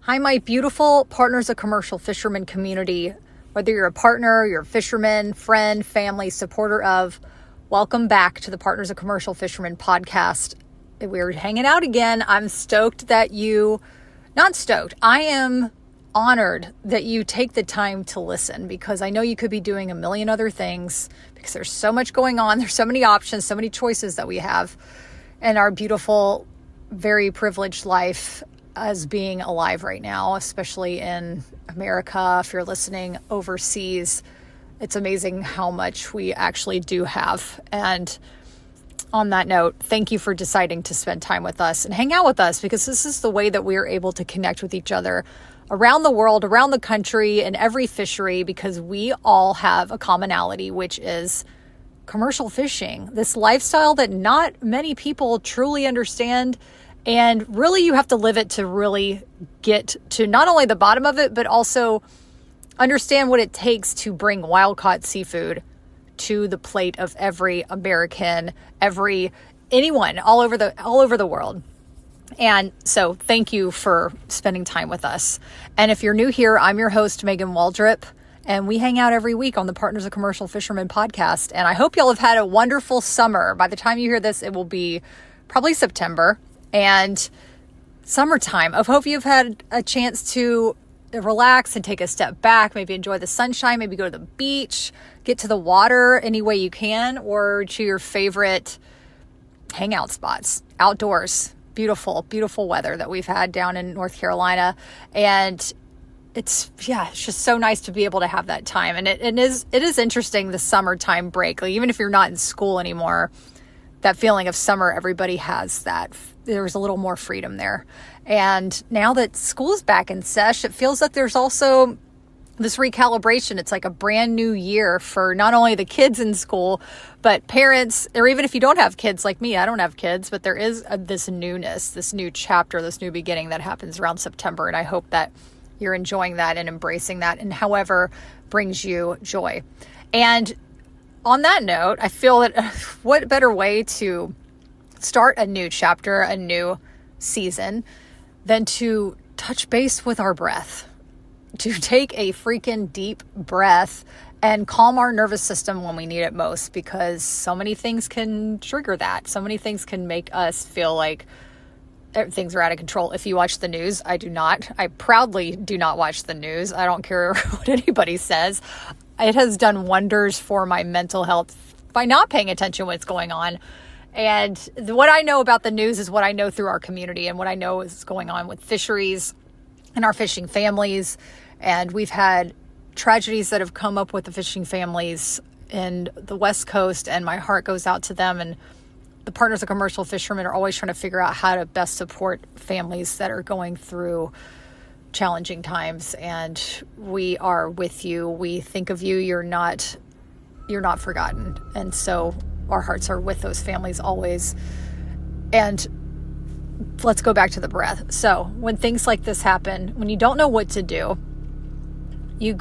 Hi, my beautiful Partners of Commercial Fishermen community. Whether you're a partner, you're a fisherman, friend, family, supporter of, welcome back to the Partners of Commercial Fishermen podcast. We're hanging out again. I'm stoked that I am honored that you take the time to listen, because I know you could be doing a million other things, because there's so much going on. There's so many options, so many choices that we have in our beautiful, very privileged life as being alive right now, especially in America. If you're listening overseas, it's amazing how much we actually do have. And on that note, thank you for deciding to spend time with us and hang out with us, because this is the way that we are able to connect with each other around the world, around the country, in every fishery, because we all have a commonality, which is commercial fishing, this lifestyle that not many people truly understand. And really, you have to live it to really get to not only the bottom of it, but also understand what it takes to bring wild-caught seafood to the plate of every American, anyone all over the world. And so thank you for spending time with us. And if you're new here, I'm your host, Megan Waldrip, and we hang out every week on the Partners of Commercial Fishermen podcast. And I hope y'all have had a wonderful summer. By the time you hear this, it will be probably September and summertime. I hope you've had a chance to relax and take a step back, maybe enjoy the sunshine, maybe go to the beach, get to the water any way you can, or to your favorite hangout spots outdoors. Beautiful, beautiful weather that we've had down in North Carolina. And it's just so nice to be able to have that time. And it is interesting, the summertime break. Like, even if you're not in school anymore, that feeling of summer, everybody has that. There's a little more freedom there. And now that school is back in sesh, it feels like there's also this recalibration. It's like a brand new year for not only the kids in school, but parents, or even if you don't have kids like me. I don't have kids, but there is this newness, this new chapter, this new beginning that happens around September. And I hope that you're enjoying that and embracing that, and however brings you joy. And on that note, I feel that what better way to start a new chapter, a new season, than to touch base with our breath, to take a freaking deep breath and calm our nervous system when we need it most, because so many things can trigger that. So many things can make us feel like things are out of control. If you watch the news, I do not. I proudly do not watch the news. I don't care what anybody says. It has done wonders for my mental health by not paying attention to what's going on. And what I know about the news is what I know through our community, and what I know is going on with fisheries and our fishing families. And we've had tragedies that have come up with the fishing families in the West Coast, and my heart goes out to them. And the Partners of Commercial Fishermen are always trying to figure out how to best support families that are going through challenging times. And we are with you. We think of you. You're not forgotten. And so our hearts are with those families always. And let's go back to the breath. So when things like this happen, when you don't know what to do, you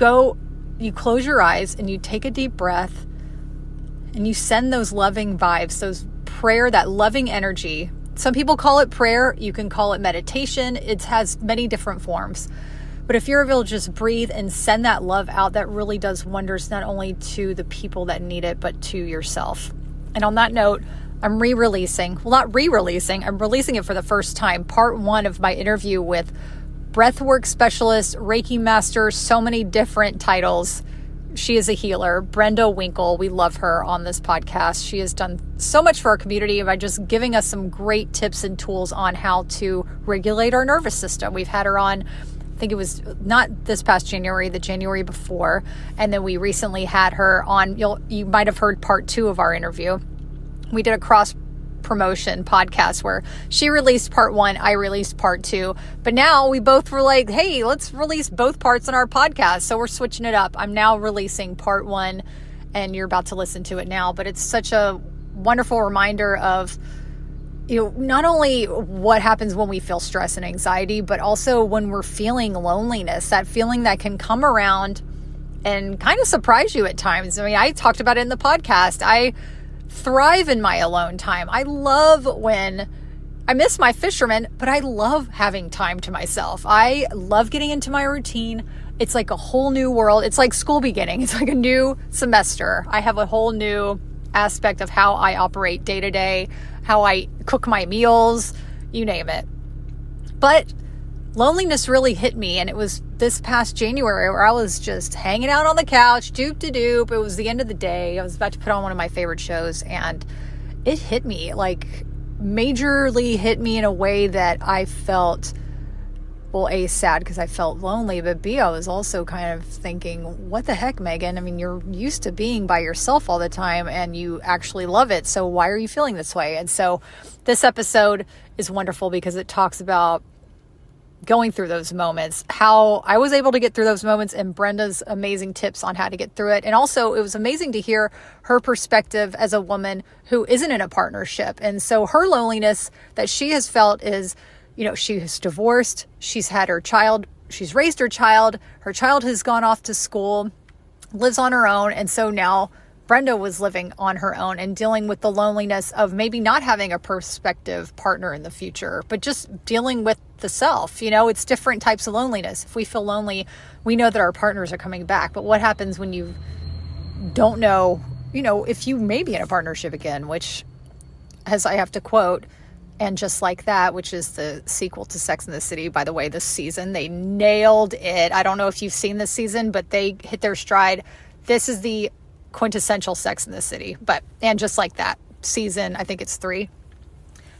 close your eyes and you take a deep breath, and you send those loving vibes, those prayer, that loving energy. Some people call it prayer. You can call it meditation. It has many different forms. But if you're able to just breathe and send that love out, that really does wonders, not only to the people that need it, but to yourself. And on that note, I'm releasing it for the first time, part 1 of my interview with breathwork specialist, Reiki master, so many different titles. She is a healer, Brenda Winkle. We love her on this podcast. She has done so much for our community by just giving us some great tips and tools on how to regulate our nervous system. We've had her on, I think it was not this past January, the January before. And then we recently had her on, you might have heard part 2 of our interview. We did a cross promotion podcast where she released part 1, I released part 2. But now we both were like, hey, let's release both parts on our podcast. So we're switching it up. I'm now releasing part 1, and you're about to listen to it now. But it's such a wonderful reminder of, not only what happens when we feel stress and anxiety, but also when we're feeling loneliness, that feeling that can come around and kind of surprise you at times. I mean, I talked about it in the podcast. I thrive in my alone time. I love when I miss my fishermen, but I love having time to myself. I love getting into my routine. It's like a whole new world. It's like school beginning. It's like a new semester. I have a whole new aspect of how I operate day to day, how I cook my meals, you name it. But loneliness really hit me, and it was this past January where I was just hanging out on the couch, doop-de-doop. It was the end of the day. I was about to put on one of my favorite shows, and it hit me, like majorly hit me in a way that I felt, well, A, sad because I felt lonely, but B, I was also kind of thinking, what the heck, Megan? I mean, you're used to being by yourself all the time and you actually love it. So why are you feeling this way? And so this episode is wonderful because it talks about going through those moments, how I was able to get through those moments, and Brenda's amazing tips on how to get through it. And also it was amazing to hear her perspective as a woman who isn't in a partnership. And so her loneliness that she has felt is, you know, she is divorced, she's had her child, she's raised her child has gone off to school, lives on her own. And so now Brenda was living on her own and dealing with the loneliness of maybe not having a prospective partner in the future, but just dealing with the self. You know, it's different types of loneliness. If we feel lonely, we know that our partners are coming back. But what happens when you don't know, you know, if you may be in a partnership again, which, as I have to quote, and Just Like That, which is the sequel to Sex and the City, by the way, this season, they nailed it. I don't know if you've seen this season, but they hit their stride. This is the quintessential Sex and the City, and Just Like That season, I think it's 3.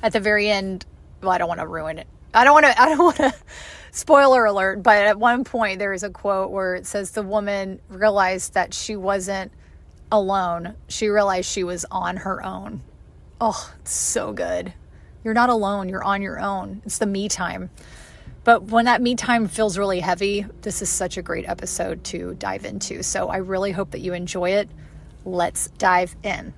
At the very end, well, I don't want to ruin it. I don't want to spoiler alert, but at one point there is a quote where it says the woman realized that she wasn't alone. She realized she was on her own. Oh, it's so good. You're not alone. You're on your own. It's the me time. But when that me time feels really heavy, this is such a great episode to dive into. So I really hope that you enjoy it. Let's dive in.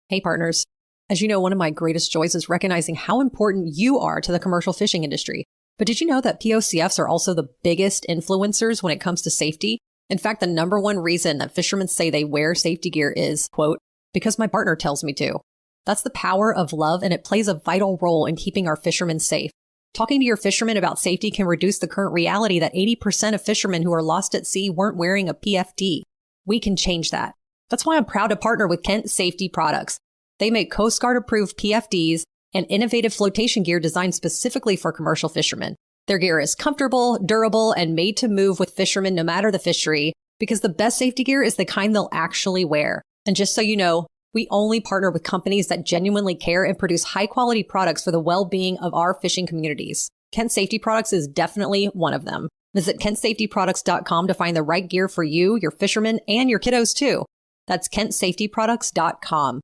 Hey partners. As you know, one of my greatest joys is recognizing how important you are to the commercial fishing industry. But did you know that POCFs are also the biggest influencers when it comes to safety? In fact, the number one reason that fishermen say they wear safety gear is, quote, because my partner tells me to. That's the power of love, and it plays a vital role in keeping our fishermen safe. Talking to your fishermen about safety can reduce the current reality that 80% of fishermen who are lost at sea weren't wearing a PFD. We can change that. That's why I'm proud to partner with Kent Safety Products. They make Coast Guard approved PFDs and innovative flotation gear designed specifically for commercial fishermen. Their gear is comfortable, durable, and made to move with fishermen no matter the fishery, because the best safety gear is the kind they'll actually wear. And just so you know, we only partner with companies that genuinely care and produce high-quality products for the well-being of our fishing communities. Kent Safety Products is definitely one of them. Visit KentSafetyProducts.com to find the right gear for you, your fishermen, and your kiddos too. That's KentSafetyProducts.com.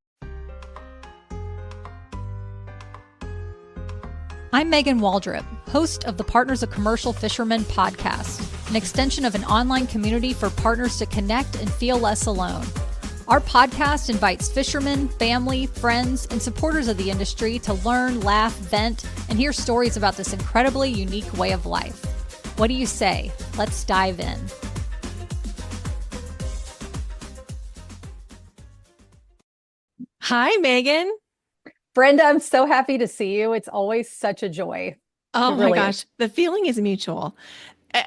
I'm Megan Waldrop, host of the Partners of Commercial Fishermen podcast, an extension of an online community for partners to connect and feel less alone. Our podcast invites fishermen, family, friends, and supporters of the industry to learn, laugh, vent, and hear stories about this incredibly unique way of life. What do you say? Let's dive in. Hi, Megan. Brenda, I'm so happy to see you. It's always such a joy. Oh my gosh, the feeling is mutual.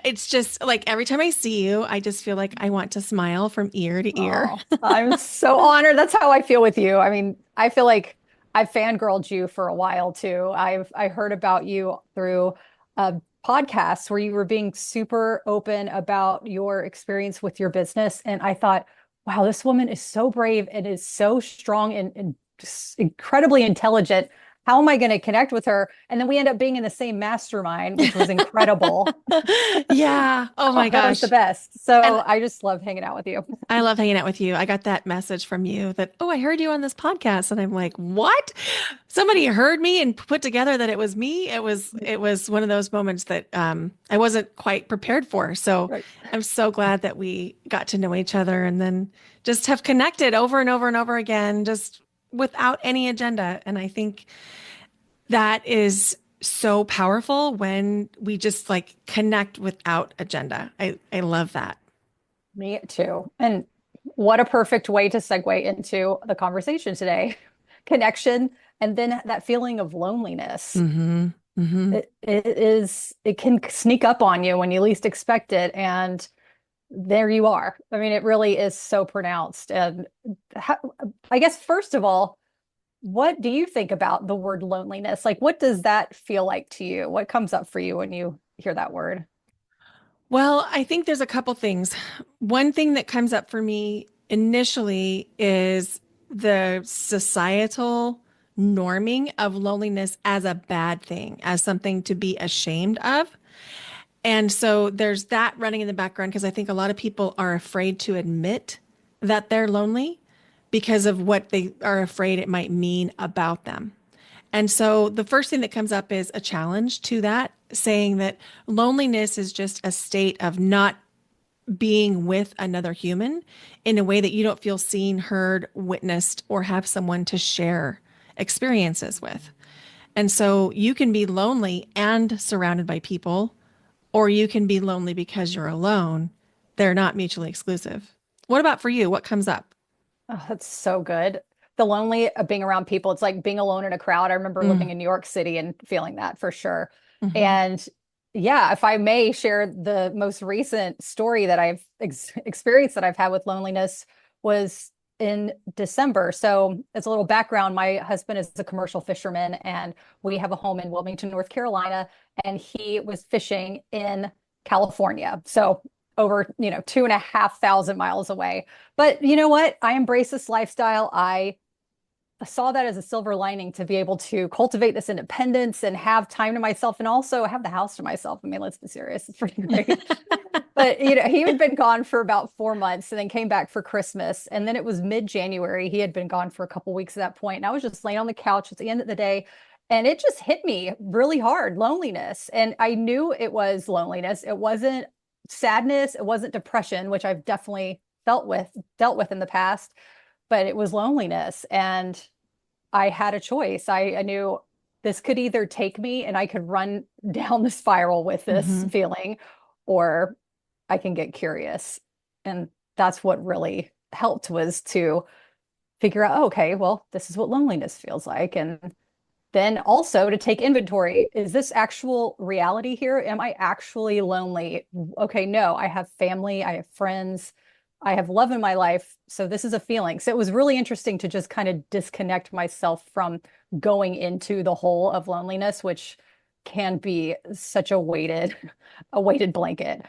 It's just like every time I see you, I just feel like I want to smile from ear to ear. Oh, I'm so honored. That's how I feel with you. I mean, I feel like I've fangirled you for a while too. I heard about you through a podcast where you were being super open about your experience with your business. And I thought, wow, this woman is so brave and is so strong and just incredibly intelligent. How am I going to connect with her? And then we end up being in the same mastermind, which was incredible. Yeah. Oh my That was gosh. the best. So And I just love hanging out with you. I love hanging out with you. I got that message from you that, oh, I heard you on this podcast. And I'm like, what? Somebody heard me and put together that it was me. It was one of those moments that I wasn't quite prepared for. So Right. I'm so glad that we got to know each other and then just have connected over and over and over again, just without any agenda. And I think that is so powerful when we just connect without agenda. I love that. Me too. And What a perfect way to segue into the conversation today. Connection, and then that feeling of loneliness. Mm-hmm. Mm-hmm. It can sneak up on you when you least expect it. And there you are. I mean, it really is so pronounced. And how, I guess, first of all, what do you think about the word loneliness? Like, what does that feel like to you? What comes up for you when you hear that word? Well, I think there's a couple things. One thing that comes up for me initially is the societal norming of loneliness as a bad thing, as something to be ashamed of. And so there's that running in the background because I think a lot of people are afraid to admit that they're lonely because of what they are afraid it might mean about them. And so the first thing that comes up is a challenge to that, saying that loneliness is just a state of not being with another human in a way that you don't feel seen, heard, witnessed, or have someone to share experiences with. And so you can be lonely and surrounded by people, or you can be lonely because you're alone. They're not mutually exclusive. What about for you? What comes up? Oh, that's so good. The lonely of being around people. It's like being alone in a crowd. I remember living Mm, in New York City and feeling that for sure. mhm, And yeah, if I may share the most recent story that I've experienced that I've had with loneliness was in December. So, as a little background, my husband is a commercial fisherman and we have a home in Wilmington, North Carolina, and he was fishing in California. So, over, 2,500 miles away. But you know what? I embrace this lifestyle. I saw that as a silver lining to be able to cultivate this independence and have time to myself and also have the house to myself. I mean, let's be serious. It's pretty great. But he had been gone for about 4 months and then came back for Christmas. And then it was mid-January. He had been gone for a couple weeks at that point. And I was just laying on the couch at the end of the day. And it just hit me really hard, loneliness. And I knew it was loneliness. It wasn't sadness. It wasn't depression, which I've definitely dealt with in the past, but it was loneliness. And I had a choice. I knew this could either take me and I could run down the spiral with this mhm, feeling, or I can get curious. And that's what really helped was to figure out, oh, okay, well, this is what loneliness feels like. And then also to take inventory. Is this actual reality here? Am I actually lonely? Okay, no, I have family, I have friends, I have love in my life. So this is a feeling. So it was really interesting to just kind of disconnect myself from going into the hole of loneliness, which can be such a weighted blanket.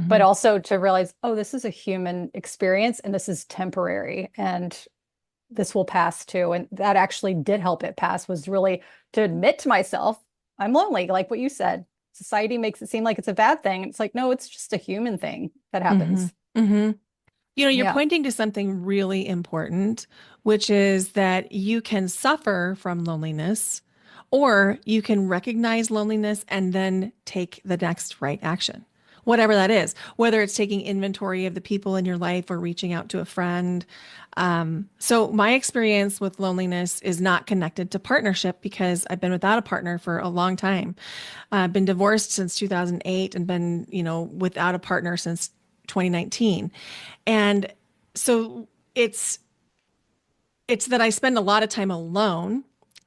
But mhm, also to realize, oh, this is a human experience and this is temporary. And this will pass too. And that actually did help it pass was really to admit to myself, I'm lonely, like what you said. Society makes it seem like it's a bad thing. It's like, no, it's just a human thing that mhm, happens. mhm. You're Yeah. pointing to something really important, which is that you can suffer from loneliness, or you can recognize loneliness and then take the next right action, whatever that is, whether it's taking inventory of the people in your life or reaching out to a friend. So, my experience with loneliness is not connected to partnership because I've been without a partner for a long time. I've been divorced since 2008 and been, without a partner since 2019. And so it's that I spend a lot of time alone,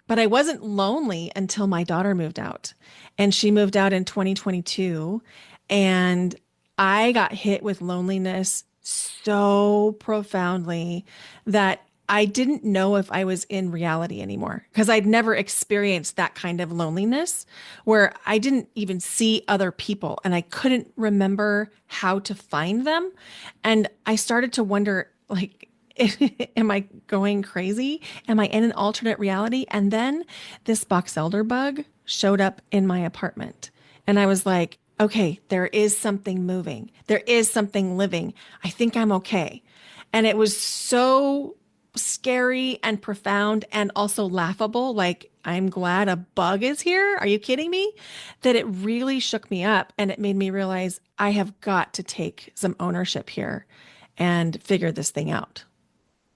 but I wasn't lonely until my daughter moved out. And she moved out in 2022 and I got hit with loneliness so profoundly that I didn't know if I was in reality anymore because I'd never experienced that kind of loneliness where I didn't even see other people and I couldn't remember how to find them. And I started to wonder, like, am I going crazy? Am I in an alternate reality? And then this box elder bug showed up in my apartment. And I was like, okay, there is something moving. There is something living. I think I'm okay. And it was so scary and profound and also laughable. Like, I'm glad a bug is here. Are you kidding me? That it really shook me up and it made me realize I have got to take some ownership here and figure this thing out.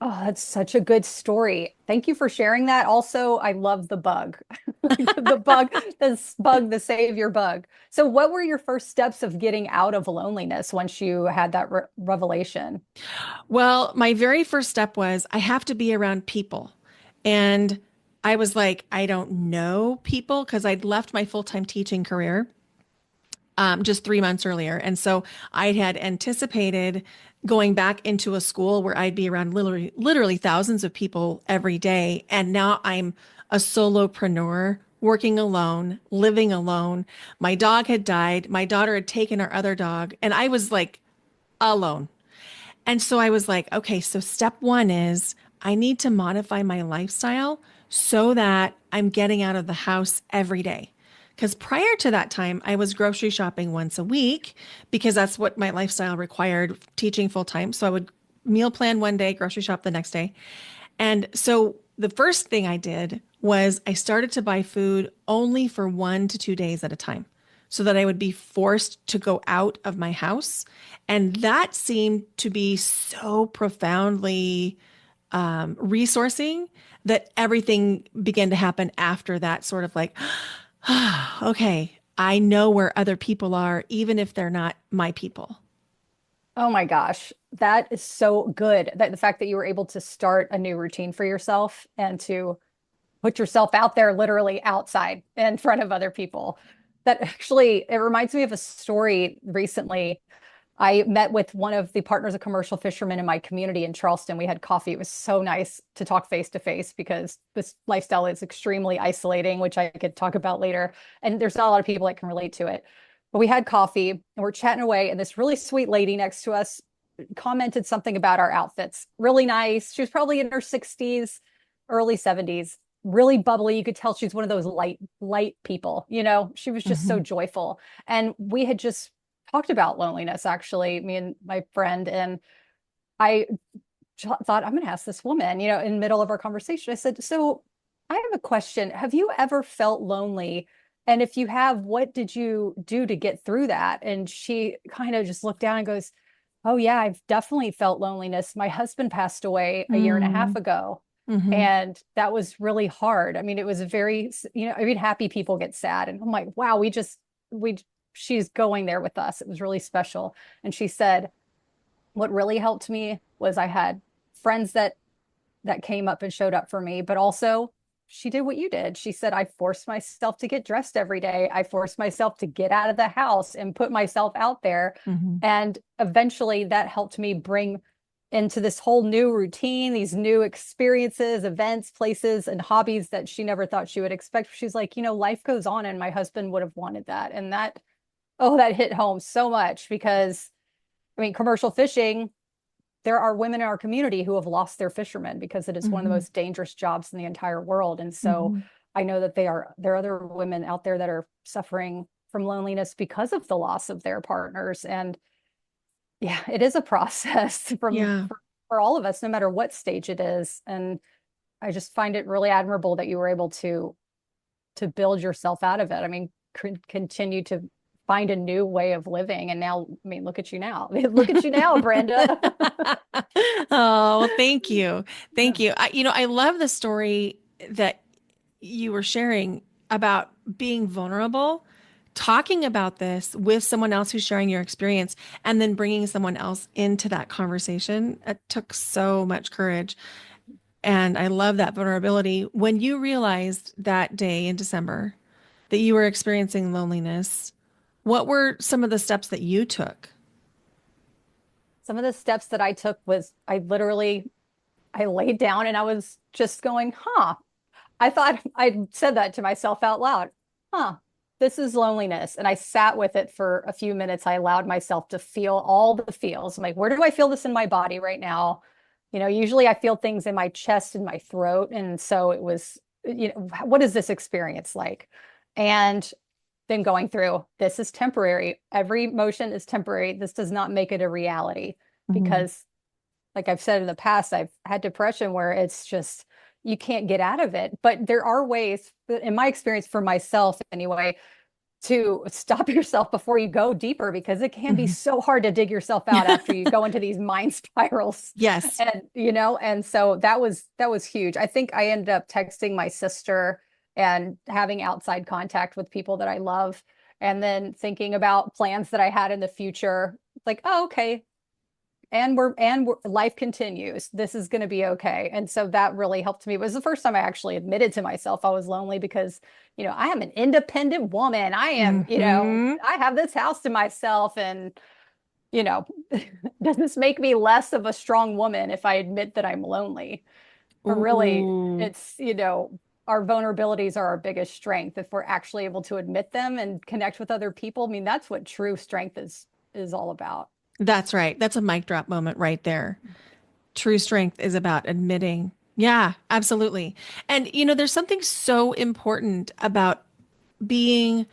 Oh, that's such a good story. Thank you for sharing that. Also, I love the bug. The bug, this bug, the savior bug. So, what were your first steps of getting out of loneliness once you had that revelation? Well, my very first step was I have to be around people. And I was like, I don't know people because I'd left my full-time teaching career just 3 months earlier. And so I had anticipated going back into a school where I'd be around literally thousands of people every day. And now I'm a solopreneur, working alone, living alone. My dog had died. My daughter had taken our other dog, and I was like alone. And so I was like, okay, so step one is I need to modify my lifestyle so that I'm getting out of the house every day. Because prior to that time, I was grocery shopping once a week because that's what my lifestyle required, teaching full time. So I would meal plan one day, grocery shop the next day. And so the first thing I did was I started to buy food only for 1 to 2 days at a time so that I would be forced to go out of my house. And that seemed to be so profoundly resourcing that everything began to happen after that sort of like, okay, I know where other people are, even if they're not my people. Oh my gosh, that is so good. That the fact that you were able to start a new routine for yourself and to put yourself out there literally outside in front of other people. That actually, it reminds me of a story recently. I met with one of the partners of commercial fishermen in my community in Charleston. We had coffee. It was so nice to talk face to face because this lifestyle is extremely isolating, which I could talk about later. And there's not a lot of people that can relate to it. But we had coffee and we're chatting away, and this really sweet lady next to us commented something about our outfits. Really nice. She was probably in her 60s, early 70s, really bubbly. You could tell she's one of those light people. She was just so Mhm. joyful. And we had just talked about loneliness, actually, me and my friend. And I thought, I'm going to ask this woman, in the middle of our conversation, I said, so I have a question. Have you ever felt lonely? And if you have, what did you do to get through that? And she kind of just looked down and goes, oh, yeah, I've definitely felt loneliness. My husband passed away a year and a half Mm. ago. Mhm. And that was really hard. I mean, it was a very, happy people get sad. And I'm like, wow, she's going there with us. It was really special. And she said, what really helped me was I had friends that came up and showed up for me, but also she did what you did. She said, I forced myself to get dressed every day. I forced myself to get out of the house and put myself out there. Mhm. And eventually that helped me bring into this whole new routine, these new experiences, events, places, and hobbies that she never thought she would expect. She's like, life goes on, and my husband would have wanted that. And that hit home so much because, I mean, commercial fishing, there are women in our community who have lost their fishermen because it is one of the Mhm. most dangerous jobs in the entire world. And so Mhm. I know that there are other women out there that are suffering from loneliness because of the loss of their partners. And yeah, it is a process Yeah. for all of us, no matter what stage it is. And I just find it really admirable that you were able to build yourself out of it. I mean, continue to find a new way of living. And now, I mean, look at you now. Look at you now, Brenda. Oh, well, thank you. Thank you. I love the story that you were sharing about being vulnerable, talking about this with someone else who's sharing your experience, and then bringing someone else into that conversation. It took so much courage. And I love that vulnerability. When you realized that day in December that you were experiencing loneliness, what were some of the steps that you took? Some of the steps that I took was I laid down and I was just going, huh. I thought I said that to myself out loud. Huh, this is loneliness. And I sat with it for a few minutes. I allowed myself to feel all the feels. I'm like, where do I feel this in my body right now? Usually I feel things in my chest and my throat. And so it was, what is this experience like? And then going through, this is temporary. Every emotion is temporary. This does not make it a reality Mhm. because, like I've said in the past, I've had depression where it's just, you can't get out of it. But there are ways, in my experience for myself anyway, to stop yourself before you go deeper, because it can be Mhm. so hard to dig yourself out after you go into these mind spirals. Yes. And and so that was huge. I think I ended up texting my sister and having outside contact with people that I love, and then thinking about plans that I had in the future. Like, oh, okay, and life continues. This is going to be okay. And so that really helped me. It was the first time I actually admitted to myself I was lonely, because I am an independent woman. I am, Hmm. I have this house to myself, and you know does this make me less of a strong woman if I admit that I'm lonely? But really, Ooh, it's, our vulnerabilities are our biggest strength. If we're actually able to admit them and connect with other people, I mean, that's what true strength is all about. that's right. That's a mic drop moment right there. True strength is about admitting. Yeah, absolutely. And, there's something so important about being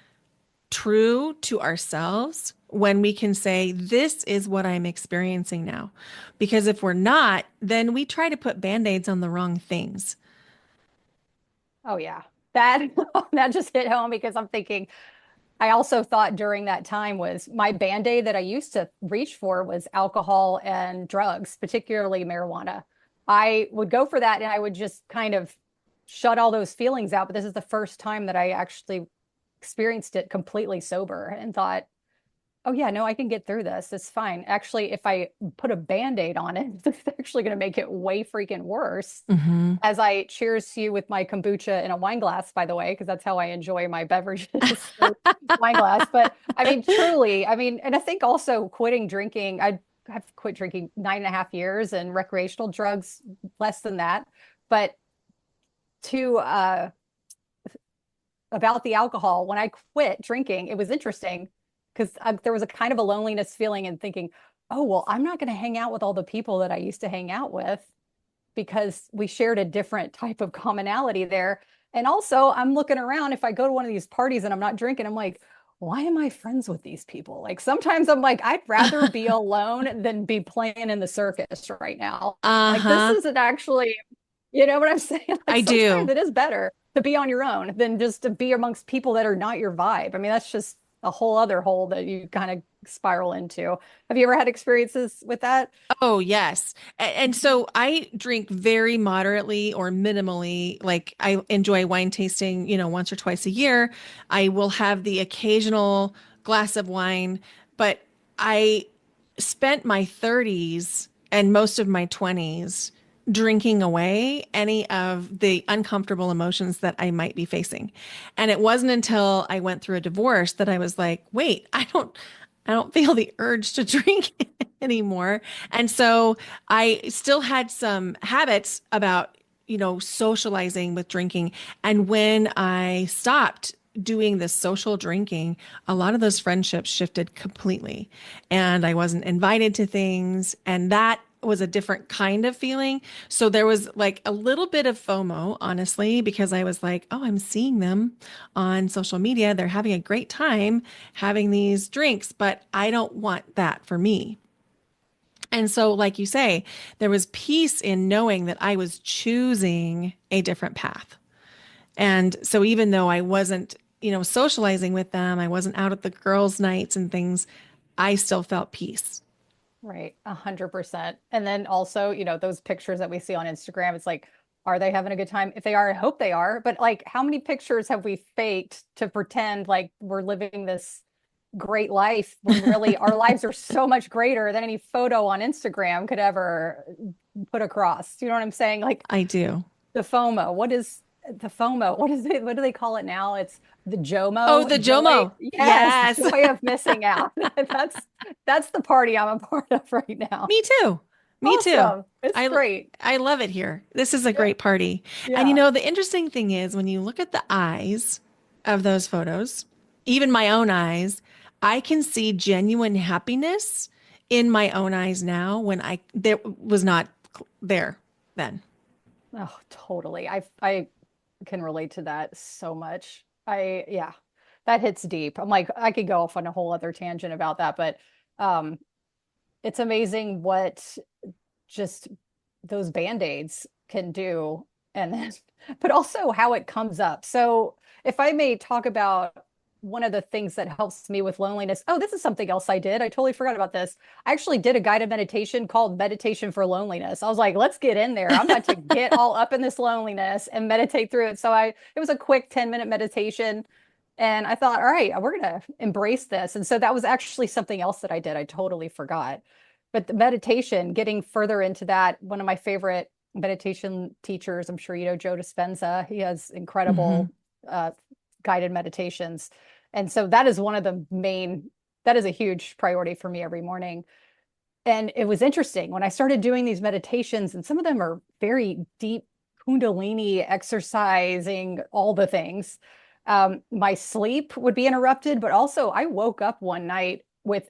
true to ourselves when we can say, this is what I'm experiencing now. Because if we're not, then we try to put band-aids on the wrong things. Oh yeah. That that just hit home, because I'm thinking, I also thought during that time was my band-aid that I used to reach for was alcohol and drugs, particularly marijuana. I would go for that and I would just kind of shut all those feelings out. But this is the first time that I actually experienced it completely sober and thought, oh yeah, no, I can get through this. It's fine. Actually, if I put a band-aid on it, it's actually going to make it way freaking worse. Hmm. As I cheers to you with my kombucha in a wine glass, by the way, because that's how I enjoy my beverages, through wine glass. But I mean, truly, I mean, and I think also quitting drinking, I have quit drinking 9.5 years, and recreational drugs less than that. But to about the alcohol, when I quit drinking, it was interesting, because there was a kind of a loneliness feeling and thinking, oh, well, I'm not going to hang out with all the people that I used to hang out with, because we shared a different type of commonality there. And also, I'm looking around. If I go to one of these parties and I'm not drinking, I'm like, why am I friends with these people? Like sometimes I'm like, I'd rather be alone than be playing in the circus right now. Like this Uh-huh. isn't actually, you know what I'm saying? Like I sometimes do. it is better to be on your own than just to be amongst people that are not your vibe. I mean, that's just a whole other hole that you kind of spiral into. Have you ever had experiences with that? Oh, yes. And so I drink very moderately or minimally. Like I enjoy wine tasting, once or twice a year. I will have the occasional glass of wine, but I spent my 30s and most of my 20s drinking away any of the uncomfortable emotions that I might be facing. And it wasn't until I went through a divorce that I was like, wait, I don't feel the urge to drink anymore. And so I still had some habits about, socializing with drinking. And when I stopped doing this social drinking, a lot of those friendships shifted completely. And I wasn't invited to things. And that was a different kind of feeling. So there was like a little bit of FOMO, honestly, because I was like, oh, I'm seeing them on social media. They're having a great time having these drinks, but I don't want that for me. And so, like you say, there was peace in knowing that I was choosing a different path. And so, even though I wasn't, socializing with them, I wasn't out at the girls' nights and things, I still felt peace. Right, 100%. And then also, those pictures that we see on Instagram, it's like, are they having a good time? If they are, I hope they are. But like, how many pictures have we faked to pretend like we're living this great life when really our lives are so much greater than any photo on Instagram could ever put across? You know what I'm saying? Like I do. the FOMO. What is the FOMO? What is it? What do they call it now? It's the Oh, JOMO, the joy. JOMO. Yes, Yes. joy of missing out. That's the party I'm a part of right now. Me too. Me too. Awesome. It's I great. I love it here. This is a Yeah. great party. And Yeah. the interesting thing is when you look at the eyes of those photos, even my own eyes, I can see genuine happiness in my own eyes now when I there was not there then. Oh, totally. I can relate to that so much. Yeah, that hits deep. I'm like, I could go off on a whole other tangent about that, but um, it's amazing what just those band-aids can do, and then, but also how it comes up. So if I may talk about one of the things that helps me with loneliness. Oh, this is something else I did. I totally forgot about this. I actually did a guided meditation called Meditation for Loneliness. I was like, let's get in there. I'm about to get all up in this loneliness and meditate through it. So it was a quick 10-minute meditation. And I thought, all right, we're going to embrace this. And so that was actually something else that I did. I totally forgot. But the meditation, getting further into that, one of my favorite meditation teachers, I'm sure you know Joe Dispenza. He has incredible guided meditations. And so that is one of the that is a huge priority for me every morning. And it was interesting when I started doing these meditations, and some of them are very deep Kundalini exercising, all the things. My sleep would be interrupted, but also I woke up one night with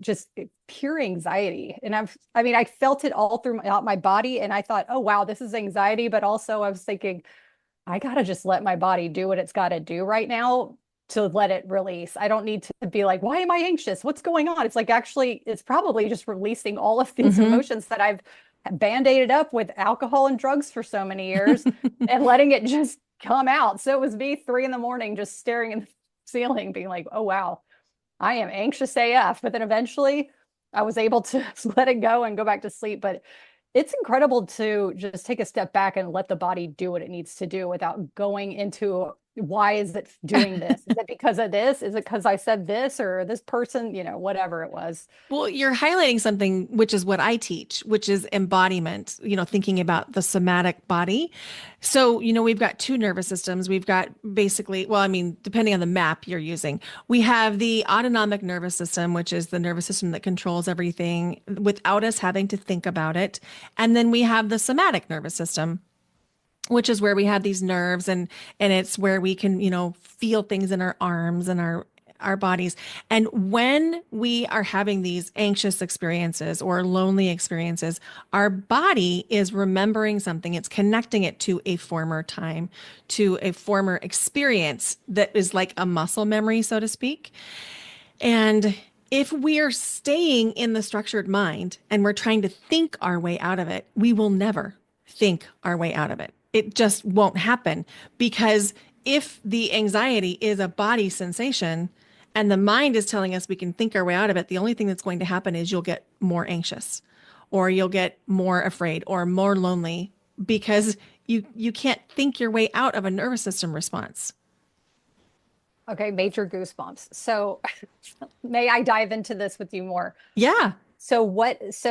just pure anxiety. And I felt it all throughout my body. And I thought, oh, wow, this is anxiety. But also I was thinking, I got to just let my body do what it's got to do right now to let it release. I don't need to be like, why am I anxious? What's going on? It's like, actually, it's probably just releasing all of these emotions that I've band-aided up with alcohol and drugs for so many years and letting it just come out. So it was me 3 a.m. just staring at the ceiling, being like, oh, wow, I am anxious AF. But then eventually I was able to let it go and go back to sleep. But it's incredible to just take a step back and let the body do what it needs to do without going into why is it doing this? Is it because of this? Is it because I said this or this person, whatever it was. Well, you're highlighting something, which is what I teach, which is embodiment, thinking about the somatic body. So, we've got 2 nervous systems. We've got basically, well, depending on the map you're using, we have the autonomic nervous system, which is the nervous system that controls everything without us having to think about it. And then we have the somatic nervous system, which is where we have these nerves and it's where we can, feel things in our arms and our bodies. And when we are having these anxious experiences or lonely experiences, our body is remembering something. It's connecting it to a former time, to a former experience that is like a muscle memory, so to speak. And if we are staying in the structured mind and we're trying to think our way out of it, we will never think our way out of it. It just won't happen, because if the anxiety is a body sensation and the mind is telling us we can think our way out of it, the only thing that's going to happen is you'll get more anxious or you'll get more afraid or more lonely, because you can't think your way out of a nervous system response. Okay, major goosebumps. So may I dive into this with you more? Yeah. So what is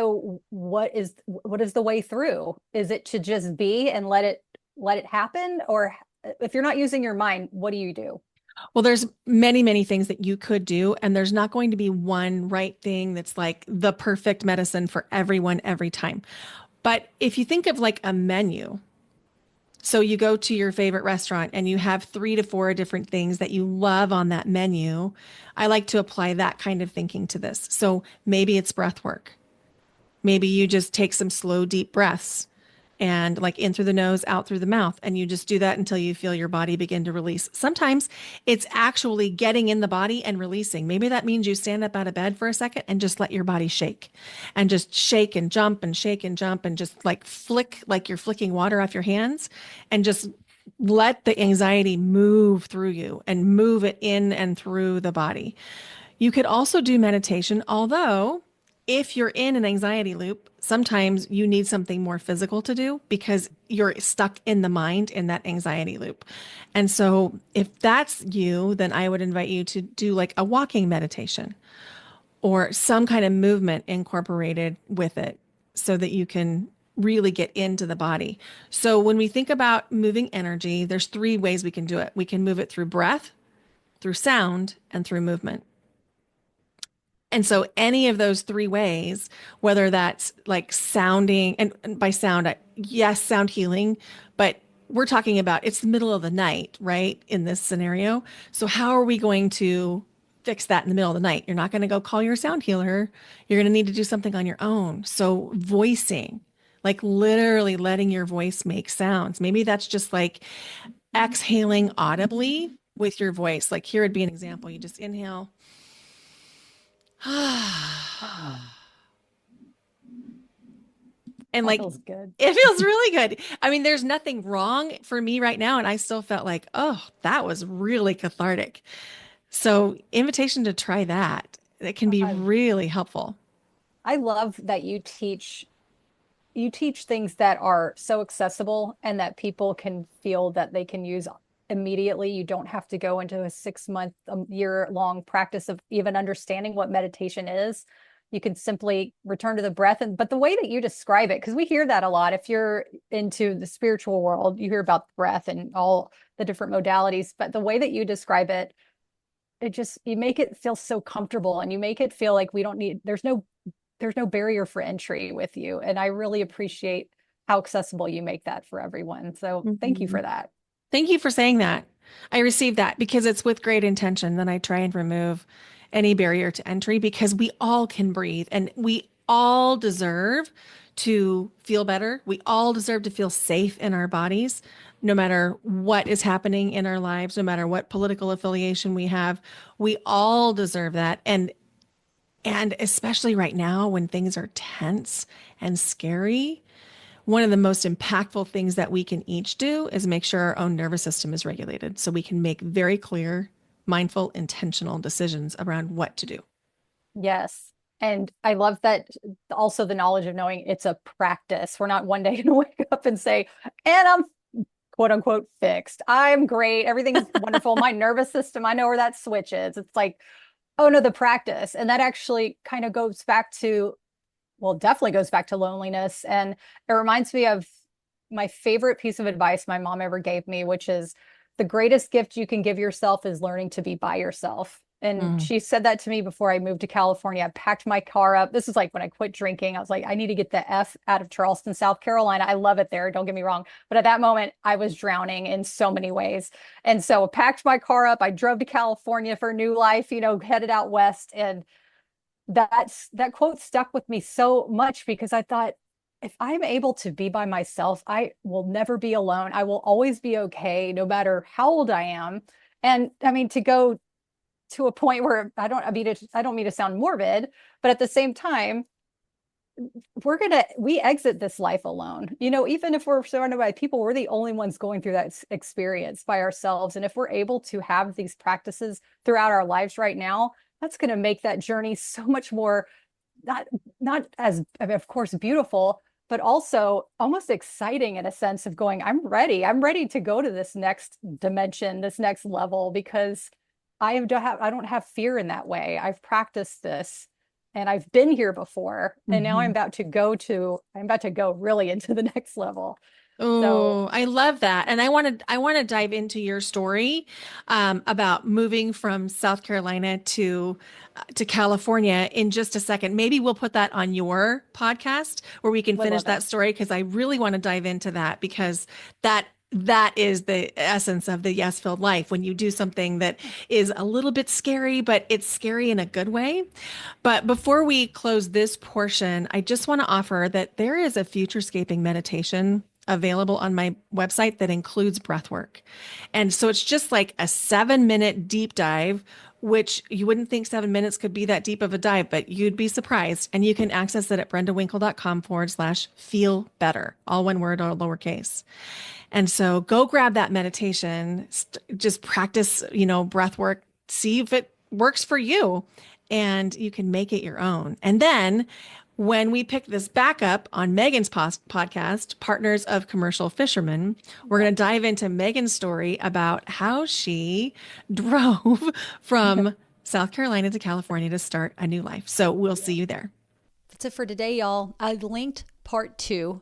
the way through? Is it to just be and let it happen? Or if you're not using your mind, what do you do? Well, there's many, many things that you could do, and there's not going to be one right thing that's like the perfect medicine for everyone every time. But if you think of like a menu, so you go to your favorite restaurant and you have 3 to 4 different things that you love on that menu, I like to apply that kind of thinking to this. So maybe it's breath work. Maybe you just take some slow, deep breaths and like in through the nose, out through the mouth. And you just do that until you feel your body begin to release. Sometimes it's actually getting in the body and releasing. Maybe that means you stand up out of bed for a second and just let your body shake and just shake and jump and shake and jump and just like flick, like you're flicking water off your hands, and just let the anxiety move through you and move it in and through the body. You could also do meditation, although if you're in an anxiety loop, sometimes you need something more physical to do because you're stuck in the mind in that anxiety loop. And so if that's you, then I would invite you to do like a walking meditation or some kind of movement incorporated with it so that you can really get into the body. So when we think about moving energy, there's 3 ways we can do it. We can move it through breath, through sound, and through movement. And so any of those 3 ways, whether that's like sounding, and by sound, yes, sound healing, but we're talking about it's the middle of the night, right? In this scenario. So how are we going to fix that in the middle of the night? You're not going to go call your sound healer. You're going to need to do something on your own. So voicing, like literally letting your voice make sounds. Maybe that's just like exhaling audibly with your voice. Like here would be an example. You just inhale. And like, feels good. It feels really good. I mean, there's nothing wrong for me right now. And I still felt like, oh, that was really cathartic. So invitation to try that. It can be I, really helpful. I love that you teach things that are so accessible and that people can feel that they can use immediately. You don't have to go into a 6 month, year long practice of even understanding what meditation is. You can simply return to the breath. But the way that you describe it, because we hear that a lot, if you're into the spiritual world, you hear about breath and all the different modalities. But the way that you describe it, you make it feel so comfortable and you make it feel like we don't need, there's no barrier for entry with you. And I really appreciate how accessible you make that for everyone. So thank you Mhm. for that. Thank you for saying that. I received that because it's with great intention that I try and remove any barrier to entry because we all can breathe and we all deserve to feel better. We all deserve to feel safe in our bodies, no matter what is happening in our lives, no matter what political affiliation we have. We all deserve that. And especially right now when things are tense and scary, one of the most impactful things that we can each do is make sure our own nervous system is regulated so we can make very clear, mindful, intentional decisions around what to do. Yes. And I love that also the knowledge of knowing it's a practice. We're not one day going to wake up and say, and I'm quote unquote fixed. I'm great. Everything's wonderful. My nervous system, I know where that switch is. It's like, oh no, the practice. And that actually kind of goes back to, well, definitely goes back to loneliness. And it reminds me of my favorite piece of advice my mom ever gave me, which is the greatest gift you can give yourself is learning to be by yourself. And Mm. she said that to me before I moved to California. I packed my car up. This is like when I quit drinking. I was like, I need to get the F out of Charleston, South Carolina. I love it there. Don't get me wrong. But at that moment, I was drowning in so many ways. And so I packed my car up. I drove to California for a new life, headed out west. And that quote stuck with me so much because I thought, if I'm able to be by myself, I will never be alone. I will always be okay, no matter how old I am. And I mean, to go to a point where I don't mean to sound morbid, but at the same time, we exit this life alone. Even if we're surrounded by people, we're the only ones going through that experience by ourselves. And if we're able to have these practices throughout our lives right now, that's going to make that journey so much more, not not as, I mean, of course, beautiful, but also almost exciting in a sense of going, I'm ready to go to this next dimension, this next level, because I don't have fear in that way. I've practiced this and I've been here before. And now Mhm. I'm about to go really into the next level. So Oh, I love that. And I want to dive into your story about moving from South Carolina to California in just a second. Maybe we'll put that on your podcast where we can would finish love it. that story because I really want to dive into that because that is the essence of the yes filled life when you do something that is a little bit scary, but it's scary in a good way. But before we close this portion, I just want to offer that there is a futurescaping meditation available on my website that includes breath work. And so it's just like a 7 minute deep dive, which you wouldn't think 7 minutes could be that deep of a dive, but you'd be surprised. And you can access it at brendawinkle.com/feel better, all one word or lowercase. And so go grab that meditation, just practice, breath work, see if it works for you and you can make it your own. And then when we pick this back up on Megan's podcast, Partners of Commercial Fishermen, we're going to dive into Megan's story about how she drove from South Carolina to California to start a new life. So we'll see you there. That's it for today, y'all. I linked part 2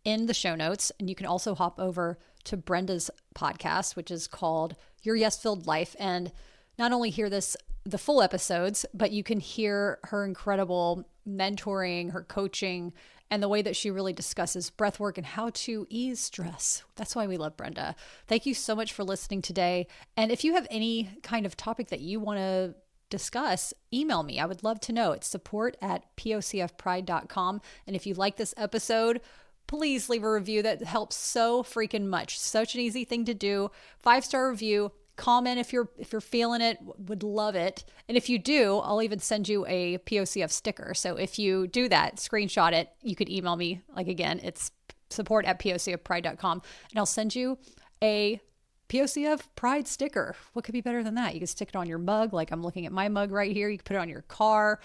in the show notes, and you can also hop over to Brenda's podcast, which is called Your Yes Filled Life, and not only hear the full episodes, but you can hear her incredible mentoring, her coaching, and the way that she really discusses breath work and how to ease stress. That's why we love Brenda. Thank you so much for listening today. And if you have any kind of topic that you want to discuss, email me. I would love to know. It's support@pocfpride.com. And if you like this episode, please leave a review. That helps so freaking much. Such an easy thing to do. 5-star review. Comment if you're feeling it. Would love it. And if you do, I'll even send you a POCF sticker. So if you do that, screenshot it, you could email me. Like, again, it's support@pocfpride.com, and I'll send you a POCF Pride sticker. What could be better than that? You can stick it on your mug, like I'm looking at my mug right here. You can put it on your car.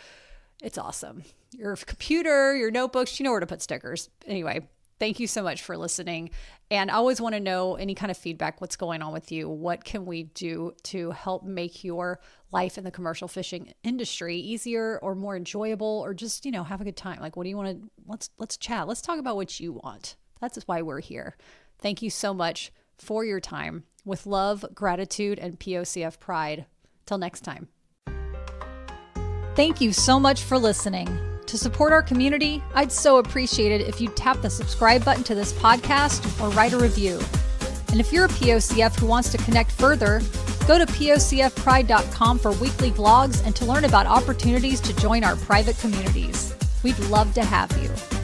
It's awesome. Your computer, your notebooks, you know where to put stickers. Anyway, thank you so much for listening. And I always want to know any kind of feedback, what's going on with you? What can we do to help make your life in the commercial fishing industry easier or more enjoyable, or just, have a good time? Like, what do you want to, let's chat. Let's talk about what you want. That's why we're here. Thank you so much for your time. With love, gratitude, and POCF pride. Till next time. Thank you so much for listening. To support our community, I'd so appreciate it if you'd tap the subscribe button to this podcast or write a review. And if you're a POCF who wants to connect further, go to POCFpride.com for weekly vlogs and to learn about opportunities to join our private communities. We'd love to have you.